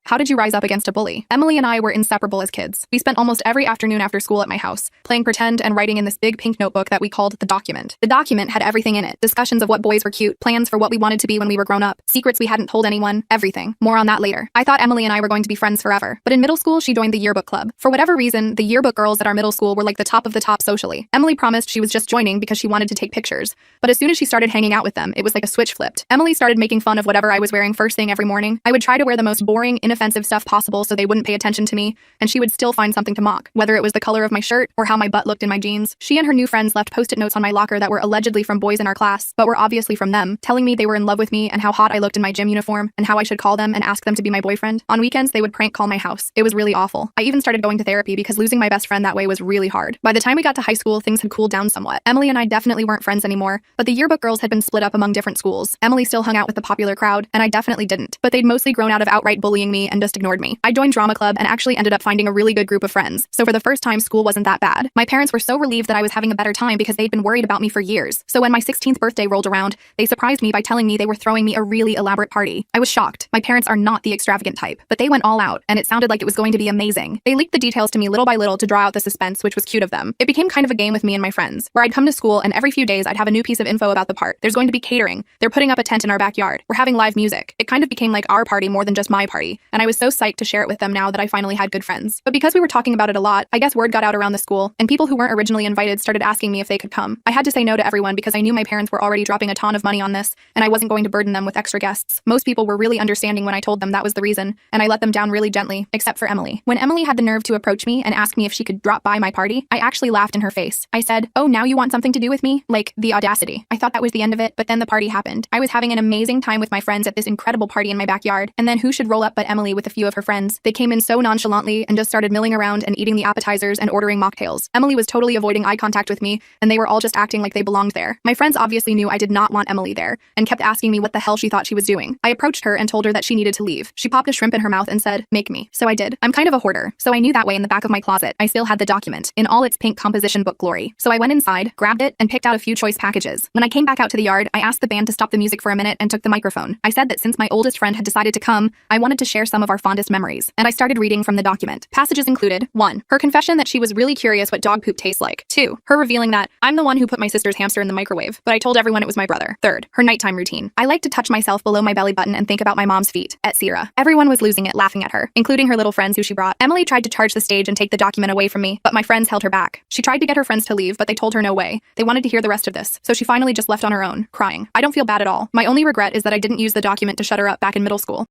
How did you rise up against a bully? Emily and I were inseparable as kids. We spent almost every afternoon after school at my house, playing pretend and writing in this big pink notebook that we called The Document. The document had everything in it. Discussions of what boys were cute, plans for what we wanted to be when we were grown up, secrets we hadn't told anyone, everything. More on that later. I thought Emily and I were going to be friends forever. But in middle school, she joined the yearbook club. For whatever reason, the yearbook girls at our middle school were like the top of the top socially. Emily promised she was just joining because she wanted to take pictures. But as soon as she started hanging out with them, it was like a switch flipped. Emily started making fun of whatever I was wearing first thing every morning. I would try to wear the most boring, inoffensive stuff possible so they wouldn't pay attention to me, and she would still find something to mock, whether it was the color of my shirt or how my butt looked in my jeans. She and her new friends left post-it notes on my locker that were allegedly from boys in our class, but were obviously from them, telling me they were in love with me and how hot I looked in my gym uniform and how I should call them and ask them to be my boyfriend. On weekends, they would prank call my house. It was really awful. I even started going to therapy because losing my best friend that way was really hard. By the time we got to high school, things had cooled down somewhat. Emily and I definitely weren't friends anymore, but the yearbook girls had been split up among different schools. Emily still hung out with the popular crowd, and I definitely didn't. But they'd mostly grown out of outright bullying me and just ignored me. I joined drama club and actually ended up finding a really good group of friends. So for the first time, school wasn't that bad. My parents were so relieved that I was having a better time because they'd been worried about me for years. So when my 16th birthday rolled around, they surprised me by telling me they were throwing me a really elaborate party. I was shocked. My parents are not the extravagant type, but they went all out, and it sounded like it was going to be amazing. They leaked the details to me little by little to draw out the suspense, which was cute of them. It became kind of a game with me and my friends, where I'd come to school and every few days I'd have a new piece of info about the part. There's going to be catering. They're putting up a tent in our backyard. We're having live music. It kind of became like our party more than just my party, and I was so psyched to share it with them now that I finally had good friends. But because we were talking about it a lot, I guess word got out around the school, and people who weren't originally invited started asking me if they could come. I had to say no to everyone because I knew my parents were already dropping a ton of money on this, and I wasn't going to burden them with extra guests. Most people were really understanding when I told them that was the reason, and I let them down really gently, except for Emily. When Emily had the nerve to approach me and ask me if she could drop by my party, I actually laughed in her face. I said, "Oh, now you want something to do with me?" Like, the audacity. I thought that was the end of it, but then the party happened. I was having an amazing time with my friends at this incredible party in my backyard, and then who should roll up but Emily with a few of her friends. They came in so nonchalantly and just started milling around and eating the appetizers and ordering mocktails. Emily was totally avoiding eye contact with me, and they were all just acting like they belonged there. My friends obviously knew I did not want Emily there, and kept asking me what the hell she thought she was doing. I approached her and told her that she needed to leave. She popped a shrimp in her mouth and said, "Make me." So I did. I'm kind of a hoarder, so I knew that way in the back of my closet I still had the document, in all its pink composition book glory. So I went inside, grabbed it, and picked out a few choice packages. When I came back out to the yard, I asked the band to stop the music for a minute and took the microphone. I said that since my oldest friend had decided to come, I wanted to share some of our fondest memories, and I started reading from the document. Passages included: 1. Her confession that she was really curious what dog poop tastes like. 2. Her revealing that, "I'm the one who put my sister's hamster in the microwave, but I told everyone it was my brother." 3rd. Her nighttime routine. "I like to touch myself below my belly button and think about my mom's feet," etc. Everyone was losing it, laughing at her, including her little friends who she brought. Emily tried to charge the stage and take the document away from me, but my friends held her back. She tried to get her friends to leave, but they told her no way. They wanted to hear the rest of this, so she finally just left on her own, crying. I don't feel bad at all. My only regret is that I didn't use the document to shut her up back in middle school.